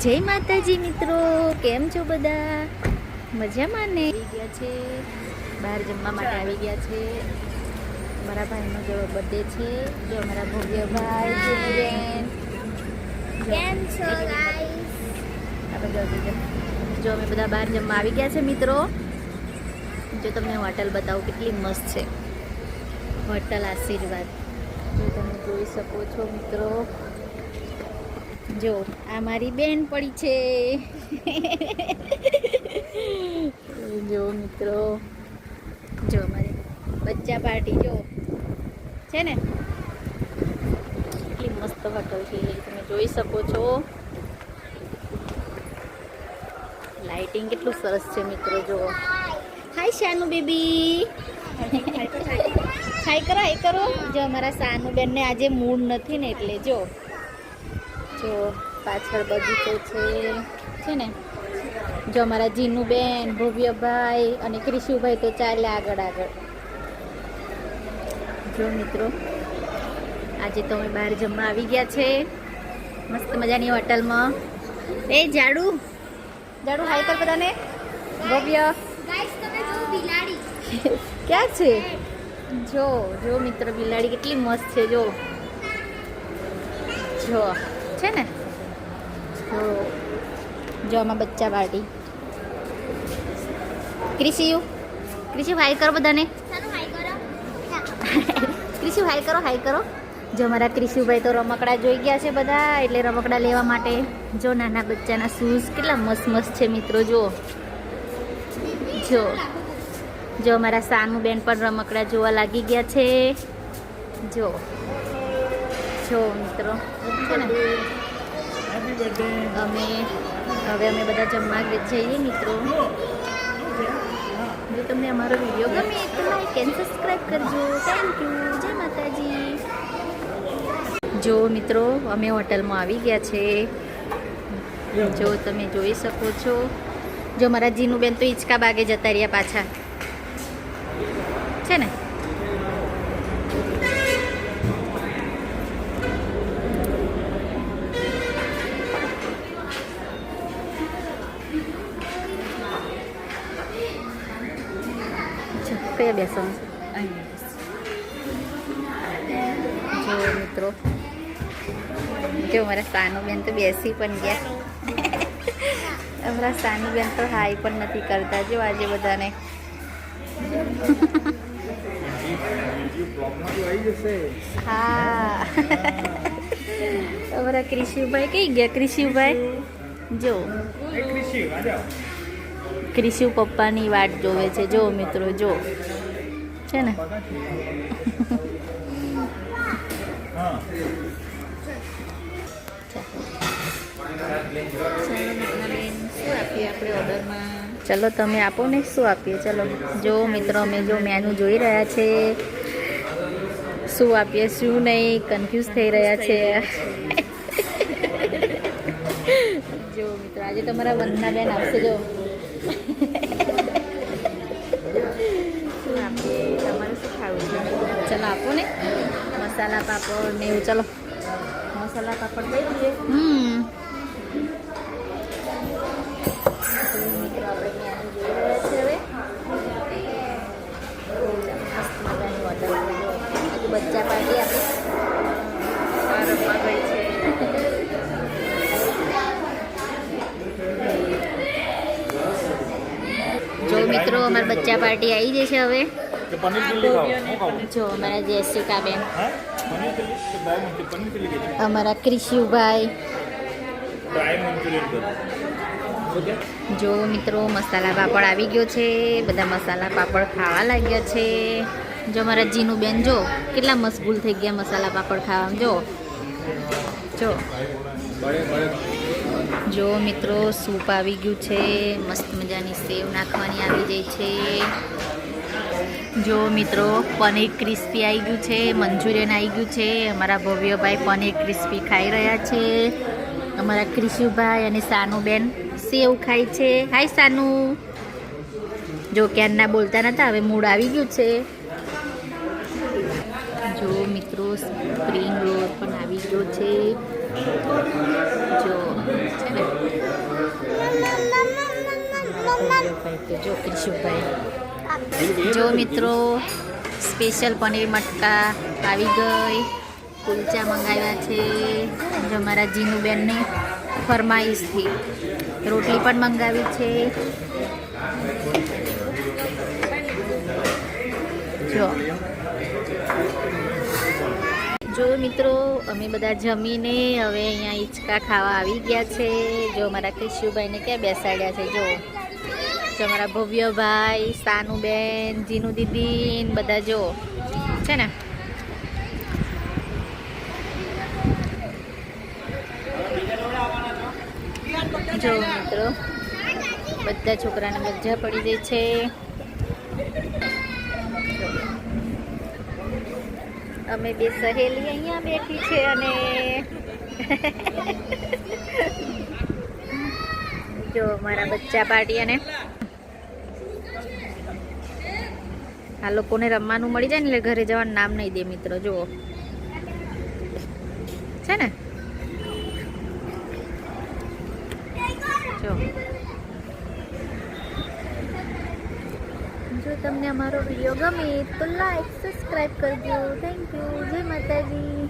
જય માતાજી મિત્રો, કેમ છો બધા? મજામાં ને? આવી ગયા છે બહાર જમવા માટે આવી ગયા છે. મારા ભાઈનો જો બર્થડે છે. જો મારા ભવ્ય ભાઈ બેન કેમ છો ગાઈસ? જો અમે બધા બહાર જમવા આવી ગયા છે મિત્રો. જો તમને હોટલ બતાવું કેટલી મસ્ત છે. હોટલ આશીર્વાદ જો તમે જોઈ શકો છો મિત્રો. જો આ મારી બેન પડી છે. જો મિત્રો, જો અમારી બચ્ચા પાર્ટી જો છે ને, કેટલી મસ્ત હોટલ છે તમે જોઈ શકો છો. લાઇટિંગ કેટલું સરસ છે મિત્રો. જો હાય શાનુ બેબી, હાય કરો હાય કરો. જો અમારા સાનુ બેન ને આજે મૂડ નથી ને એટલે જો પાછળ બગીચો છે ને. જો અમારા જીનુબેન, ભવ્યભાઈ અને ક્રિશુભાઈ તો ચાલે આગળ. જો મિત્રો, આજે તો અમે બહાર જમવા આવી ગયા છે મસ્ત મજાની હોટલમાં. એ જાડુ હાય કર બધાને. ભવ્ય ગાઈસ તમે જો બિલાડી ક્યાં છે? જો મિત્રો, બિલાડી કેટલી મસ્ત છે. જો છે ને. જો આમાં બચ્ચા પાર્ટી. ક્રિશુ હાય કરો બધાને. સારું હાય કરો. ક્રિશુ હાય કરો. જો મારા ક્રિશુભાઈ તો રમકડા જોઈ ગયા છે બધા, એટલે રમકડા લેવા માટે. જો નાના બચ્ચાના શૂઝ કેટલા મસ્ત છે મિત્રો. જો અમારા સાનુ બેન પણ રમકડા જોવા લાગી ગયા છે. જો મિત્રો છે ને. અમે બધા જમવા જઈએ મિત્રો. જો તમને અમારો વિડીયો ગમે તો લાઈક એન્ડ સબસ્ક્રાઈબ કરજો. Thank you. જય માતાજી. જો મિત્રો, અમે હોટલમાં આવી ગયા છે. જો તમે જોઈ શકો છો. જો મારા જીનુબેન તો હિંચકા બાગે જતા રહ્યા પાછા છે ને. કયા બેસવાનું? જો મિત્રો, જો મારા સાનુબેન તો બેસી પણ ગયા. અમારા સાનુબેન તો હાય પણ નથી કરતા. જો આજે બધાને હા. અમારા ક્રિશુભાઈ કઈ ગયા? ક્રિશુભાઈ જો ક્રિશુ પપ્પાની વાટ જોવે છે. જો મિત્રો, જો છે ને. ચલો તમે આપો ને, શું આપીએ? ચલો જો મિત્રો, અમે જો મેનુ જોઈ રહ્યા છે. શું આપીએ શું નહીં કન્ફ્યુઝ થઈ રહ્યા છે. જો મિત્રો, આજે તમારા વંદના બેન આપશે. જો શું આપીએ? તમારે શું ખાવું છે? ચલો આપો ને. મસાલા પાપડ ને એવું. ચલો મસાલા પાપડ લઈ લઈએ. મિત્રો, આપણે મેનુ જોઈ રહ્યા છે હવે. મસ્ત મજાની હોટલ છે. બચ્ચા પાર્ટી આપણે રમવા ગઈ છે. જો મિત્રો, અમારા બચ્ચા પાર્ટી આવી જઈ છે હવે. જો અમારા જેસિકા બેન, અમારા ક્રિશુભાઈ. જો મિત્રો, મસાલા પાપડ આવી ગયો છે. બધા મસાલા પાપડ ખાવા લાગ્યા છે. જો મારા જીનુબેન જો કેટલા મશગુલ થઈ ગયા મસાલા પાપડ ખાવામાં. જો મિત્રો, સૂપ આવી ગયું છે. મસ્ત મજાની સેવ નાખવાની આવી ગઈ છે. જો મિત્રો, પનીર ક્રિસ્પી આવી ગયું છે. મંચુરિયન આવી ગયું છે. અમારા ભવ્યભાઈ પનીર ક્રિસ્પી ખાઈ રહ્યા છે. અમારા ક્રિશુભાઈ અને સાનુબેન સેવ ખાય છે. હાય સાનુ. જો ક્યારના બોલતા નતા, હવે મૂડ આવી ગયું છે. જો મિત્રો, સ્પ્રિંગ રોલ પણ આવી ગયો છે. જો છે ને. ક્રિશુભાઈ તો જો ક્રિશુભાઈ જો મિત્રો સ્પેશિયલ પનીર મટકા આવી ગઈ, કુલચા મંગાવ્યા છે જો મારા જીનુબેનની ફરમાઈશથી, રોટલી પણ મંગાવી છે જો મિત્રો અમે બધા જમીને હવે અહીંયા હિંચકા ખાવા આવી ગયા છે. જો મારા ક્રિશુભાઈને ક્યાં બેસાડ્યા છે, જો મારા ભવ્યભાઈ, સાનુબેન, જીનુ દીદી બધા જો છે ને. જો મિત્રો બધા છોકરાને મજા પડી જાય છે. અમે બે સહેલી અહીંયા બેઠી છે અને જો મારા બચ્ચા પાર્ટી અને આ લોકોને રમવાનું મળી જાય ને એટલે ઘરે જવાનું નામ નહીં દે મિત્રો. જુઓ છે ને. જો તમને અમારો વિડીયો ગમે તો લાઈક સબસ્ક્રાઈબ કરજો. Thank you. જય માતાજી.